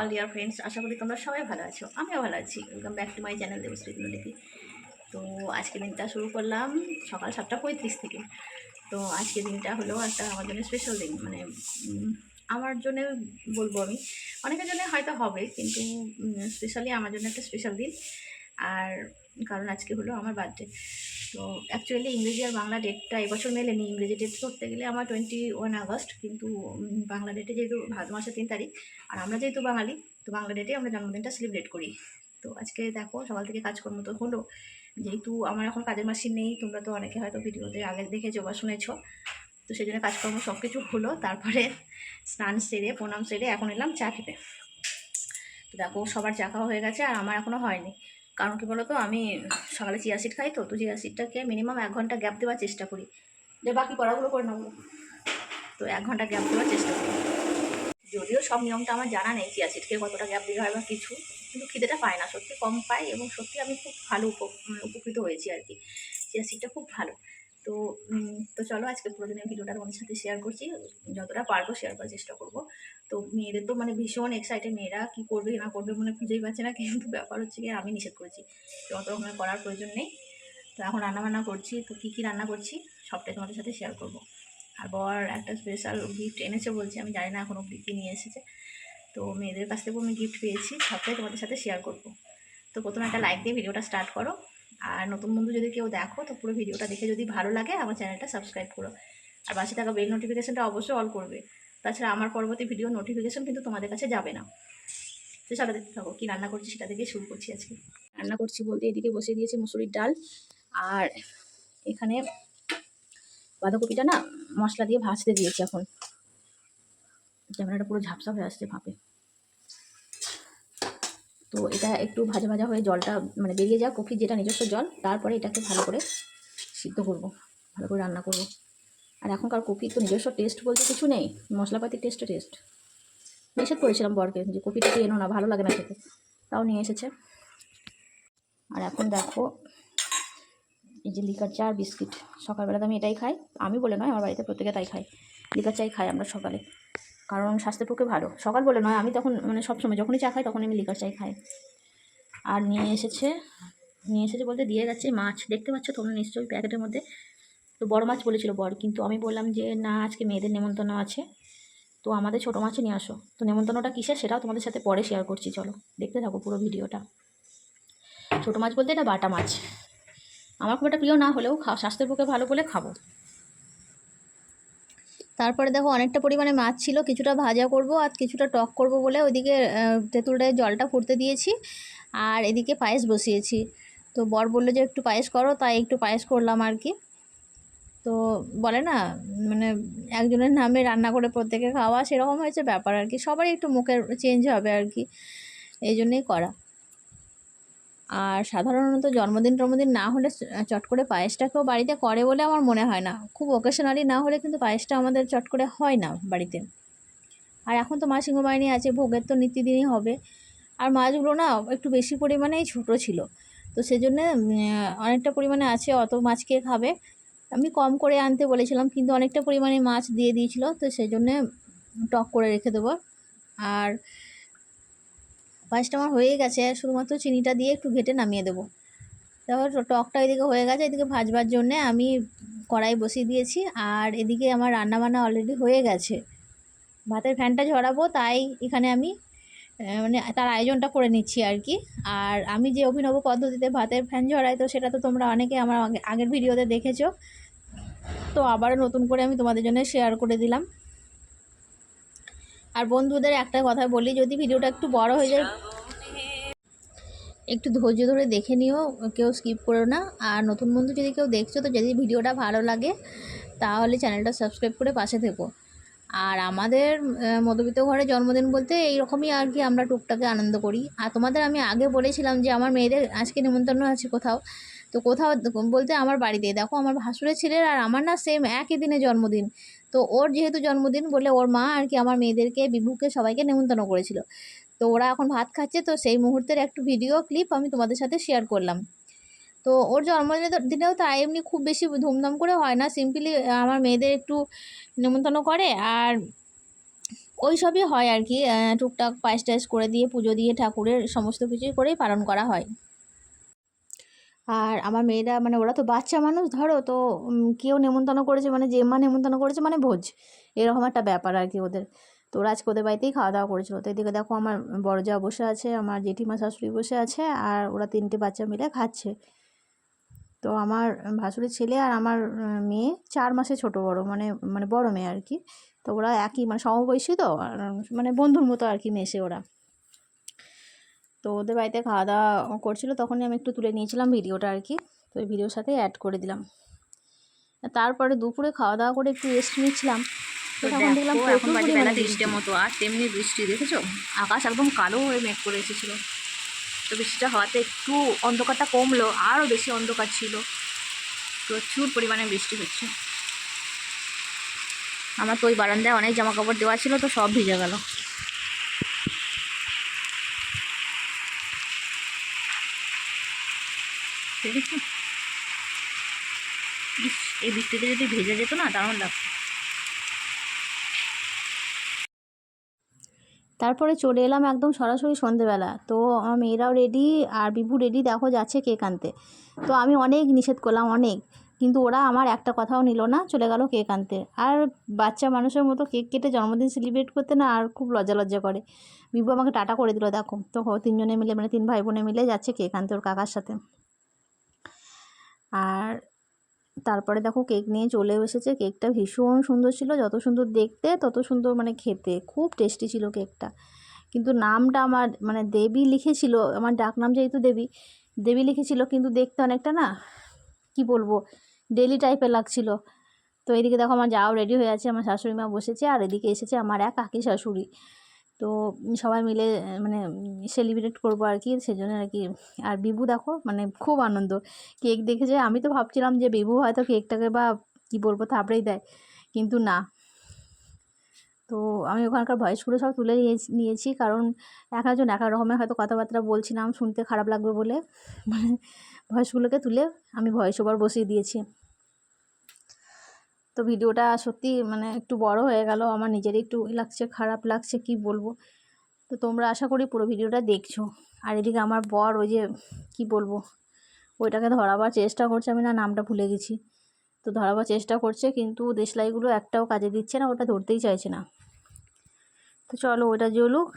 All dear friends, আশা করি তোমরা সবাই ভালো আছো। আমিও ভালো আছি। Welcome back to my channel Debashree Dinlipi. তো আজকে দিনটা শুরু করলাম সকাল 7:35 থেকে। তো আজকে দিনটা হলো একটা আমার জন্য স্পেশাল দিন, মানে আমার জন্য বলবো আমি, অনেকের জন্য হয়তো হবে, কিন্তু স্পেশালি আমার জন্য একটা স্পেশাল দিন। আর কারণ আজকে হলো আমার বার্থডে। তো অ্যাকচুয়ালি ইংরেজি আর বাংলা ডেটটা এবছর মেলেনি। ইংরেজি ডেট করতে গেলে আমার 21 আগস্ট, কিন্তু বাংলা ডেটে যেহেতু ভাদ্র মাসের 3 তারিখ, আর আমরা যেহেতু বাঙালি, তো বাংলা ডেটে আমরা জন্মদিনটা সেলিব্রেট করি। তো আজকে দেখো সকাল থেকে কাজকর্ম তো হলো, যেহেতু আমার এখন কাজের মাসিন নেই, তোমরা তো অনেকে হয়তো ভিডিওতে আগে দেখেছো বা শুনেছো। তো সেই জন্য কাজকর্ম সব কিছু হলো। তারপরে স্নান সেরে প্রণাম সেরে এখন এলাম চা খেতে। তো দেখো সবার চা খাওয়া হয়ে গেছে, আর আমার এখনও হয়নি। কারণ কী বলো তো, আমি সকালে চিয়া সিড খাই, তো চিয়া সিডটাকে মিনিমাম 1 ঘন্টা গ্যাপ দেওয়ার চেষ্টা করি, যে বাকি পড়াগুলো করে নেবো। তো 1 ঘন্টা গ্যাপ দেওয়ার চেষ্টা করি। যদিও সব নিয়মটা আমার জানা নেই, চিয়া সিড খেয়ে কতটা গ্যাপ দিতে হয় বা কিছু, কিন্তু খিদেটা পায় না, সত্যি কম পাই, এবং সত্যি আমি খুব ভালো উপকৃত হয়েছি আর কি। চিয়া সিডটা খুব ভালো। তো তো চলো আজকে পুরো দিনের ভিডিওটা তোমাদের সাথে শেয়ার করছি, যতটা পারবো শেয়ার করার চেষ্টা করবো। তো মেয়েদের তো মানে ভীষণ এক্সাইটেড, মেয়েরা কী করবে না করবে মানে খুঁজেই পাচ্ছে না, কিন্তু ব্যাপার হচ্ছে কি আমি নিষেধ করেছি, তো অত রকমের করার প্রয়োজন নেই। তো এখন রান্নাবান্না করছি, তো কী কী রান্না করছি সবটাই তোমাদের সাথে শেয়ার করবো। আর বর একটা স্পেশাল গিফট এনেছে বলছে, আমি জানি না এখন অব্দি কী নিয়ে এসেছে। তো মেয়েদের কাছ থেকেও আমি গিফট পেয়েছি, সবটাই তোমাদের সাথে শেয়ার করবো। তো প্রথমে একটা লাইক দিয়ে ভিডিওটা স্টার্ট করো, আর নতুন বন্ধু যদি কেউ দেখো তো পুরো ভিডিওটা দেখে যদি ভালো লাগে আমার চ্যানেলটা সাবস্ক্রাইব করো, আর পাশে থাকা বেল নোটিফিকেশানটা অবশ্যই অল করবে। তাছাড়া আমার পরবর্তী ভিডিও নোটিফিকেশান কিন্তু তোমাদের কাছে যাবে না। তো চলো দেখতে থাকো কী রান্না করছি, সেটা থেকে শুরু করছি। আজকে রান্না করছি বলতে এদিকে বসিয়ে দিয়েছি মুসুরির ডাল, আর এখানে বাঁধাকপিটা না মশলা দিয়ে ভাজতে দিয়েছি। এখন ক্যামেরাটা পুরো ঝাপসা হয়ে আসছে ভাপে। তো এটা একটু ভাজা ভাজা হয়ে জলটা মানে বেরিয়ে যাক, কপির যেটা নিজস্ব জল, তারপরে এটাকে ভালো করে সিদ্ধ করব, ভালো করে রান্না করব। আর এখনকার কপির তো নিজস্ব টেস্ট বলতে কিছু নেই, মশলাপাতির টেস্ট। নিষেধ করেছিলাম বরকে যে কপিটা এনো না, ভালো লাগে না খেতে, তাও নিয়ে এসেছে। আর এখন দেখো এই যে লিকার চা আর বিস্কিট, সকালবেলাতে আমি এটাই খাই। আমি বলে নয়, আমার বাড়িতে প্রত্যেকে তাই খাই, লিকার চাই খাই আমরা সকালে, কারণ স্বাস্থ্যের পক্ষে ভালো। সকাল বলে নয়, আমি তখন মানে সবসময় যখনই চা খাই তখনই আমি লিকার চাই খাই। আর নিয়ে এসেছে বলতে দিয়ে গেছে মাছ, দেখতে পাচ্ছ তোমরা নিশ্চয়ই প্যাকেটের মধ্যে। তো বড় মাছ বলেছিল বর, কিন্তু আমি বললাম যে না, আজকে মেয়েদের নেমন্তন্ন আছে, তো আমাদের ছোটো মাছই নিয়ে আসো। তো নেমন্তন্নটা কিসের সেটাও তোমাদের সাথে পরে শেয়ার করছি, চলো দেখতে থাকো পুরো ভিডিওটা। ছোটো মাছ বলতে এটা বাটা মাছ, আমার খুব একটা প্রিয় না হলেও স্বাস্থ্যের পক্ষে ভালো বলে খাবো। তারপরে দেখো অনেকটা পরিমাণে মাছ ছিল, কিছুটা ভাজা করব আর কিছুটা টক করব বলে ওইদিকে তেঁতুলটায় জলটা ফুটতে দিয়েছি, আর এদিকে পায়েস বসিয়েছি। তো বর বললো যে একটু পায়েস করো, তাই একটু পায়েস করলাম আর কি। তো বলে না মানে একজনের নামে রান্না করে প্রত্যেকে খাওয়া, সেরকম হয়েছে ব্যাপার আর কি, সবারই একটু মুখের চেঞ্জ হবে আর কি, এই জন্যেই করা। আর সাধারণত জন্মদিন না হলে চট করে পায়েসটা কেউ বাড়িতে করে বলে আমার মনে হয় না, খুব ওকেশনালি না হলে কিন্তু পায়েসটা আমাদের চট করে হয় না বাড়িতে। আর এখন তো মা সিংহবাহিনী আছে, ভোগের তো নিত্যদিনই হবে। আর মাছগুলো না একটু বেশি পরিমাণেই ছোটো ছিল, তো সেজন্য অনেকটা পরিমাণে আছে, অত মাছ কে খাবে। আমি কম করে আনতে বলেছিলাম, কিন্তু অনেকটা পরিমাণে মাছ দিয়ে দিয়েছিল, তো সেই জন্যে টক করে রেখে দেবো। আর পায়েসটা আমার হয়ে গেছে, শুধুমাত্র চিনিটা দিয়ে একটু ঘেটে নামিয়ে দেবো। তারপর টকটা এদিকে হয়ে গেছে, এদিকে ভাজবার জন্যে আমি কড়াই বসিয়ে দিয়েছি, আর এদিকে আমার রান্নাবান্না অলরেডি হয়ে গেছে। ভাতের ফ্যানটা ঝরাবো, তাই এখানে আমি মানে তার আয়োজনটা করে নিচ্ছি আর কি। আর আমি যে অভিনব পদ্ধতিতে ভাতের ফ্যান ঝরাই, তো সেটা তো তোমরা অনেকে আমার আগের ভিডিওতে দেখেছো, তো আবারও নতুন করে আমি তোমাদের জন্য শেয়ার করে দিলাম। আর বন্ধুদের একটা কথা বলি, যদি ভিডিওটা একটু বড় হয়ে যায় একটু ধৈর্য ধরে দেখে নিও, কেউ স্কিপ করো না। আর নতুন বন্ধু যদি কেউ দেখছো, তো যদি ভিডিওটা ভালো লাগে তাহলে চ্যানেলটা সাবস্ক্রাইব করে পাশে থেকো। আর আমাদের মধ্যবিত্ত ঘরে জন্মদিন বলতে এইরকমই আর কি, আমরা টুকটাকে আনন্দ করি। আর তোমাদের আমি আগে বলেছিলাম যে আমার মেয়েদের আজকে নিমন্ত্রণ আছে কোথাও, তো কোথাও বলতে আমার বাড়িতে। দেখো আমার ভাসুরের ছেলের আর আমার না সেম একই দিনে জন্মদিন, তো ওর যেহেতু জন্মদিন বলে ওর মা আর কি আমার মেয়েদেরকে, বিভুকে সবাইকে নেমন্তন্ন করেছিল। তো ওরা এখন ভাত খাচ্ছে, তো সেই মুহূর্তের একটু ভিডিও ক্লিপ আমি তোমাদের সাথে শেয়ার করলাম। তো ওর জন্মদিনেও তাই এমনি খুব বেশি ধুমধাম করে হয় না, সিম্পলি আমার মেয়েদের একটু নেমন্তন্ন করে, আর ওই সবই হয় আর কি, টুকটাক পায়েস টায়েস করে দিয়ে পুজো দিয়ে ঠাকুরের সমস্ত কিছুই করেই পালন করা হয়। আর আমার মেয়েরা মানে ওরা তো বাচ্চা মানুষ ধরো, তো কেউ নেমন্তন্ন করেছে মানে জেম্মা নেমন্তন্ন করেছে মানে ভোজ, এরকম একটা ব্যাপার আর কি ওদের। তো ওরা আজকে ওদের বাড়িতেই খাওয়া দাওয়া করেছিল। তো এদিকে দেখো আমার বড় যা বসে আছে, আমার জেঠিমা শাশুড়ি বসে আছে, আর ওরা 3টে বাচ্চা মিলে খাচ্ছে। তো আমার ভাসুরের ছেলে আর আমার মেয়ে 4 মাসে ছোট বড়, মানে মানে বড় মেয়ে আর কি। তো ওরা একই মানে সমবয়সী, তো আর মানে বন্ধুর মতো আর কি মেশে ওরা। তো ওদের বাড়িতে খাওয়া দাওয়া করছিল, তখনই আমি একটু তুলে নিয়েছিলাম ভিডিওটা আর কি। তো ওই ভিডিওর সাথে অ্যাড করে দিলাম। তারপরে দুপুরে খাওয়া দাওয়া করে একটু রেস্ট নিচ্ছিলাম, তো তখন দেখলাম এখন বাজে বেলা 3টে মতো, আর তেমনি বৃষ্টি দেখেছো, আকাশ একদম কালো হয়ে মেঘ করে এসেছিলো। তো বৃষ্টিটা হওয়াতে একটু অন্ধকারটা কমলো, আরও বেশি অন্ধকার ছিল, প্রচুর পরিমাণে বৃষ্টি হচ্ছে। আমার তো ওই বারান্দায় অনেক জামা কাপড় দেওয়া ছিল, তো সব ভিজে গেল। দেখেছো, এই বৃষ্টিতে যদি ভেজে যেত না দারুণ লাগতো। তারপরে চলে এলাম একদম সরাসরি সন্ধেবেলা। তো আমার মেয়েরাও রেডি, আর বিভু রেডি, দেখো যাচ্ছে কেক আনতে। তো আমি অনেক নিষেধ করলাম অনেক, কিন্তু ওরা আমার একটা কথাও নিল না, চলে গেল কেক আনতে। আর বাচ্চা মানুষের মতো কেক কেটে জন্মদিন সেলিব্রেট করতে না আর খুব লজ্জা লজ্জা করে। বিভু আমাকে টাটা করে দিল, দেখো। তো 3জনে মিলে মানে 3 ভাই বোনে মিলে যাচ্ছে কেক আনতে ওর কাকার সাথে। আর তারপরে দেখো কেক নিয়ে চলে এসেছে। কেকটা ভীষণ সুন্দর ছিল, যত সুন্দর দেখতে তত সুন্দর মানে খেতে, খুব টেস্টি ছিল কেকটা। কিন্তু নামটা আমার মানে দেবী লিখেছিল, আমার ডাক নাম যেহেতু দেবী, দেবী লিখেছিল, কিন্তু দেখতে অনেকটা না কি বলবো ডেলি টাইপের লাগছিল। তো এদিকে দেখো আমার যাও রেডি হয়ে আছে, আমার শাশুড়ি মা বসেছে, আর এদিকে এসেছে আমার এক কাকি শাশুড়ি। তো সবাই মিলে মানে সেলিব্রেট করবো আর কি, সেজন্য আর কি। আর বিভু দেখো মানে খুব আনন্দ, কেক দেখেছে। আমি তো ভাবছিলাম যে বিভু হয়তো কেকটাকে বা কি বলবো থাপড়েই দেয়, কিন্তু না। তো আমি ওখানকার ভয়েসগুলো সব তুলে নিয়েছি, কারণ এক একজন এক এক রকমের হয়তো কথাবার্তা বলছিলাম, শুনতে খারাপ লাগবে বলে মানে ভয়েসগুলোকে তুলে আমি ভয়েস ওভার বসিয়ে দিয়েছি। তো ভিডিওটা সত্যি মানে একটু বড় হয়ে গেল, আমার নিজেরই একটু লাগছে, খারাপ লাগছে, কি বলবো। তো তোমরা আশা করি পুরো ভিডিওটা দেখছো। আর এদিকে আমার বর ওই যে কি বলবো ওইটাকে ধরাবার চেষ্টা করছে, আমি না নামটা ভুলে গেছি। তো ধরাবার চেষ্টা করছে, কিন্তু দেশলাইগুলো একটাও কাজে দিচ্ছে না, ওটা ধরতেই চাইছে না। তো চলো ওটা জ্বলুক।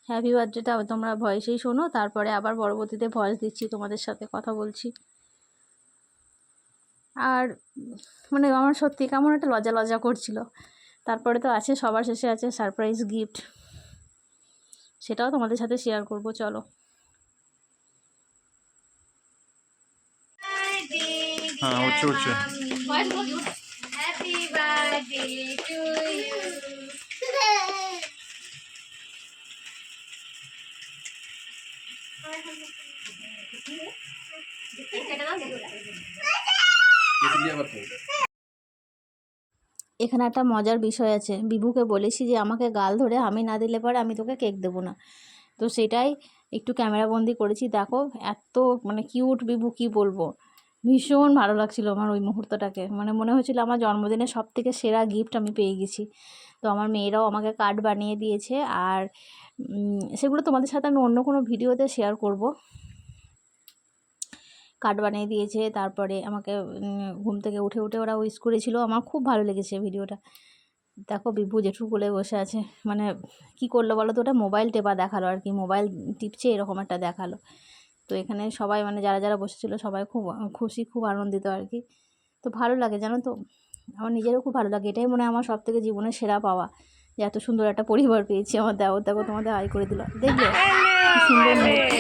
হ্যাপি বার্থডেটা তোমরা ভয়েসেই শোনো, তারপরে আবার পরবর্তীতে ভয়েস দিচ্ছি, তোমাদের সাথে কথা বলছি। আর মানে আমার সত্যি কেমন একটা লজ্জা লজ্জা করছিল। তারপরে তো আছে সবার শেষে আছে সারপ্রাইজ গিফট, সেটাও তোমাদের সাথে শেয়ার করব, চলো। হ্যাঁ হচ্ছে হচ্ছে। Happy birthday to you. এখানে একটা মজার বিষয় আছে, বিভুকে বলেছি যে আমাকে গাল ধরে আমি না দিলে পরে আমি তোকে কেক দেবো না। তো সেটাই একটু ক্যামেরাবন্দি করেছি, দেখো এত মানে কিউট বিভু, কি বলবো। ভীষণ ভালো লাগছিল আমার ওই মুহূর্তটাকে, মানে মনে হয়েছিল আমার জন্মদিনের সব থেকে সেরা গিফট আমি পেয়ে গেছি। তো আমার মেয়েরাও আমাকে কার্ড বানিয়ে দিয়েছে, আর সেগুলো তোমাদের সাথে আমি অন্য কোনো ভিডিওতে শেয়ার করব। কার্ড বানিয়ে দিয়েছে, তারপরে আমাকে ঘুম থেকে উঠে উঠে ওরা উইশ করেছিল, আমার খুব ভালো লেগেছে ভিডিওটা। দেখো বিভু জেঠুর কোলে বসে আছে, মানে কি করলো বলো তো, ওটা মোবাইল টেপা দেখালো আর কি, মোবাইল টিপছে এরকম একটা দেখালো। তো এখানে সবাই মানে যারা যারা বসেছিল সবাই খুব খুশি, খুব আনন্দিত আর কি। তো ভালো লাগে জানো তো, আমার নিজেরও খুব ভালো লাগে, এটাই মনে হয় আমার সব থেকে জীবনের সেরা পাওয়া, যে এত সুন্দর একটা পরিবার পেয়েছি। আমার দেওর দেখো তোমাদের হাই করে দিল, দেখবে কি সুন্দর মুহূর্ত।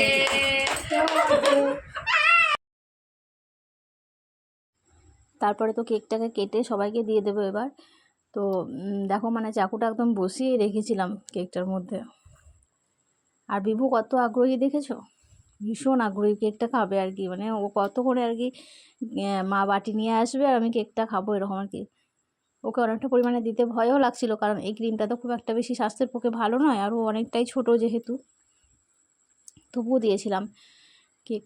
তারপরে তো কেকটাকে কেটে সবাইকে দিয়ে দেবো এবার। তো দেখো মানে চাকুটা একদম বসিয়ে রেখেছিলাম কেকটার মধ্যে। আর বিভু কত আগ্রহী দেখেছো, ভীষণ আগ্রহী কেকটা খাবে আর কি, মানে ও কত করে আর কি মা বাটি নিয়ে আসবে আর আমি কেকটা খাবো এরকম আর কি। ওকে অনেকটা পরিমাণে দিতে ভয়ও লাগছিল, কারণ এই ক্রিমটা তো খুব একটা বেশি স্বাস্থ্যের পক্ষে ভালো নয়, আর ও অনেকটাই ছোট যেহেতু, তবুও দিয়েছিলাম কেক।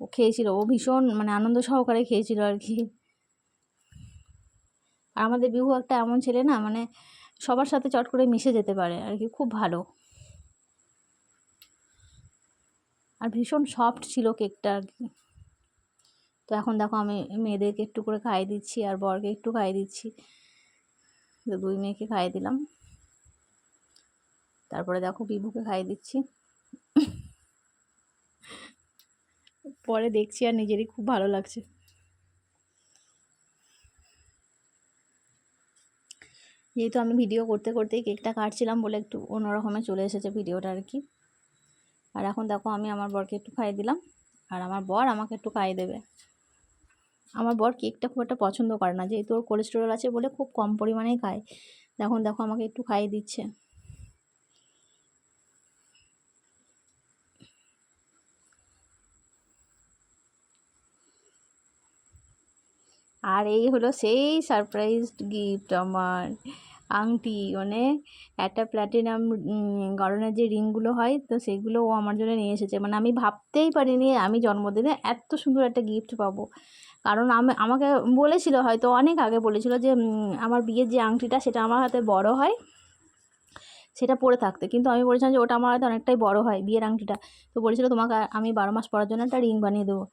ও খেয়েছিল, ও ভীষণ মানে আনন্দ সহকারে খেয়েছিল আর কি। আর আমাদের বিহু একটা এমন ছেলে না, মানে সবার সাথে চট করে মিশে যেতে পারে আর কি, খুব ভালো। আর ভীষণ সফট ছিল কেকটা আর কি। তো এখন দেখো আমি মেয়েদেরকে একটু করে খাইয়ে দিচ্ছি আর বরকে একটু খাইয়ে দিচ্ছি। তো 2 মেয়েকে খাইয়ে দিলাম, তারপরে দেখো বিভুকে খাইয়ে দিচ্ছি। পরে দেখছি আর নিজেরই খুব ভালো লাগছে। যেহেতু আমি ভিডিও করতে করতেই কেকটা কাটছিলাম বলে একটু অন্যরকমে চলে এসেছে ভিডিওটা আর কি। আর এখন দেখো আমি আমার বরকে একটু খাইয়ে দিলাম আর আমার বর আমাকে একটু খাইয়ে দেবে। আমার বর কেকটা খুব একটা পছন্দ করে না, যেহেতু ওর কোলেস্টেরল আছে বলে খুব কম পরিমাণেই খায়। এখন দেখো আমাকে একটু খাইয়ে দিচ্ছে। আর এই হলো সেই সারপ্রাইজড গিফট আমার, আংটি, মানে একটা প্ল্যাটিনাম গড়নের যে রিংগুলো হয় তো সেগুলো ও আমার জন্য নিয়ে এসেছে। মানে আমি ভাবতেই পারিনি আমি জন্মদিনে এত সুন্দর একটা গিফট পাবো। কারণ আমাকে বলেছিল, হয়তো অনেক আগে বলেছিল যে আমার বিয়ের যে আংটিটা সেটা আমার হাতে বড় হয়, সেটা পরে থাকতে। কিন্তু আমি বলেছিলাম যে ওটা আমার হাতে অনেকটাই বড় হয় বিয়ের আংটিটা। তো বলেছিল তোমাকে আমি 12 মাস পরার জন্য একটা রিং বানিয়ে দেবো।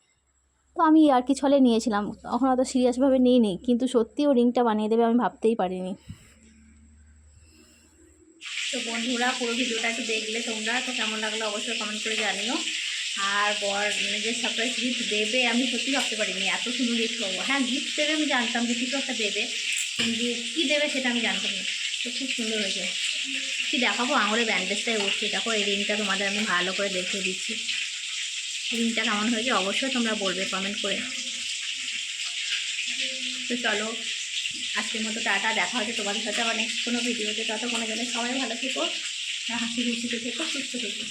তো আমি আর কি ছলে নিয়েছিলাম, তখন অত সিরিয়াসভাবে নিইনি, কিন্তু সত্যি ও রিংটা বানিয়ে দেবে আমি ভাবতেই পারিনি। তো বন্ধুরা পুরো ভিডিওটা একটু দেখলে তোমরা, তো কেমন লাগলো অবশ্যই কমেন্ট করে জানিও। আর বর যে সারপ্রাইজ গিফট দেবে আমি সত্যি ভাবতে পারিনি এত সুন্দর গিফট পাবো। হ্যাঁ, গিফট দেবে আমি জানতাম যে কিছু একটা দেবে, কিন্তু কী দেবে সেটা আমি জানতাম না। তো খুব সুন্দর হয়েছে। কি দেখাবো, আঙুলে ব্যান্ডেজটাই উঠছে। দেখো এই রিংটা তোমাদের আমি ভালো করে দেখিয়ে দিচ্ছি। রিংটা কেমন হয়েছে অবশ্যই তোমরা বলবে কমেন্ট করে। তো চলো আজকের মতো টাটা, দেখা হচ্ছে তোমাদের সাথে আবার নেক্সট কোনো ভিডিওতে। ততক্ষণের জন্য সবাই ভালো থেকো, হাসি খুশিতে থেকো, সুস্থ থেকো।